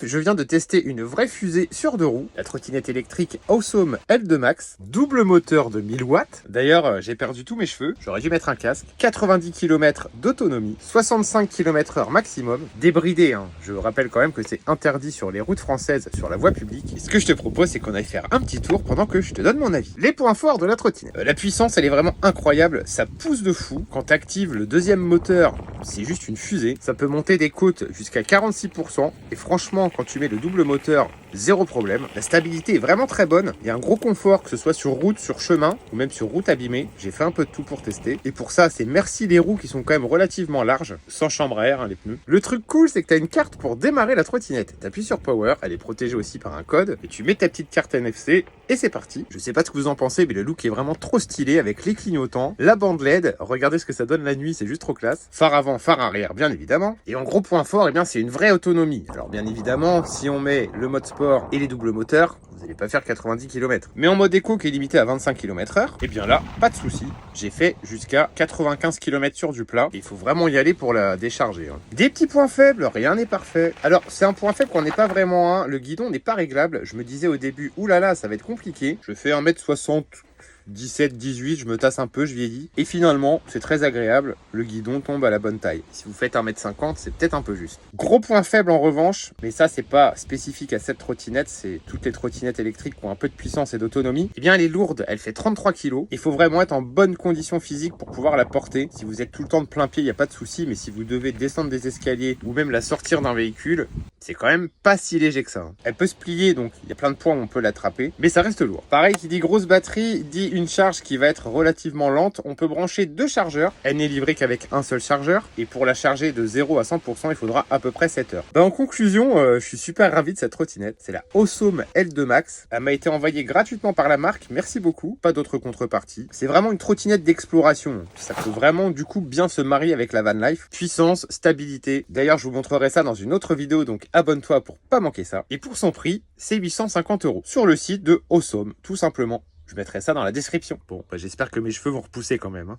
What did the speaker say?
Je viens de tester une vraie fusée sur deux roues, la trottinette électrique Awesome L2 Max, double moteur de 1000 watts. D'ailleurs, j'ai perdu tous mes cheveux, j'aurais dû mettre un casque. 90 km d'autonomie, 65 km/h maximum, débridé. Je rappelle quand même que c'est interdit sur les routes françaises sur la voie publique. Et ce que je te propose, c'est qu'on aille faire un petit tour pendant que je te donne mon avis. Les points forts de la trottinette. La puissance, elle est vraiment incroyable, ça pousse de fou. Quand tu actives le deuxième moteur, c'est juste une fusée. Ça peut monter des côtes jusqu'à 46%. Et franchement, quand tu mets le double moteur, zéro problème. La stabilité est vraiment très bonne. Il y a un gros confort, que ce soit sur route, sur chemin ou même sur route abîmée. J'ai fait un peu de tout pour tester. Et pour ça, c'est merci les roues qui sont quand même relativement larges, sans chambre à air, les pneus. Le truc cool, c'est que tu as une carte pour démarrer la trottinette. Tu appuies sur Power, elle est protégée aussi par un code. Et tu mets ta petite carte NFC et c'est parti. Je sais pas ce que vous en pensez, mais le look est vraiment trop stylé avec les clignotants, la bande LED. Regardez ce que ça donne la nuit, c'est juste trop classe. Phare avant, phare arrière, bien évidemment. Et en gros point fort, eh bien, c'est une vraie autonomie. Alors bien évidemment, si on met le mode sport et les doubles moteurs, vous n'allez pas faire 90 km. Mais en mode éco qui est limité à 25 km/h, et bien là, pas de souci. J'ai fait jusqu'à 95 km sur du plat. Il faut vraiment y aller pour la décharger. Des petits points faibles, rien n'est parfait. Alors, c'est un point faible qu'on n'est pas vraiment un. Le guidon n'est pas réglable. Je me disais au début, oulala, ça va être compliqué. Je fais 1m60. 17, 18, je me tasse un peu, je vieillis. Et finalement, c'est très agréable, le guidon tombe à la bonne taille. Si vous faites 1m50, c'est peut-être un peu juste. Gros point faible en revanche, mais ça c'est pas spécifique à cette trottinette, c'est toutes les trottinettes électriques qui ont un peu de puissance et d'autonomie. Eh bien elle est lourde, elle fait 33 kg. Il faut vraiment être en bonne condition physique pour pouvoir la porter. Si vous êtes tout le temps de plein pied, il n'y a pas de souci, mais si vous devez descendre des escaliers ou même la sortir d'un véhicule, c'est quand même pas si léger que ça. Elle peut se plier, donc il y a plein de points où on peut l'attraper, mais ça reste lourd. Pareil, qui dit grosse batterie, dit une charge qui va être relativement lente. On peut brancher deux chargeurs. Elle n'est livrée qu'avec un seul chargeur. Et pour la charger de 0 à 100%, il faudra à peu près 7 heures. En conclusion, je suis super ravi de cette trottinette. C'est la Awesome L2 Max. Elle m'a été envoyée gratuitement par la marque. Merci beaucoup. Pas d'autre contrepartie. C'est vraiment une trottinette d'exploration. Ça peut vraiment du coup bien se marier avec la van life. Puissance, stabilité. D'ailleurs, je vous montrerai ça dans une autre vidéo, donc abonne-toi pour pas manquer ça. Et pour son prix, c'est 850 € sur le site de Awesome, tout simplement. Je mettrai ça dans la description. Bon, j'espère que mes cheveux vont repousser quand même.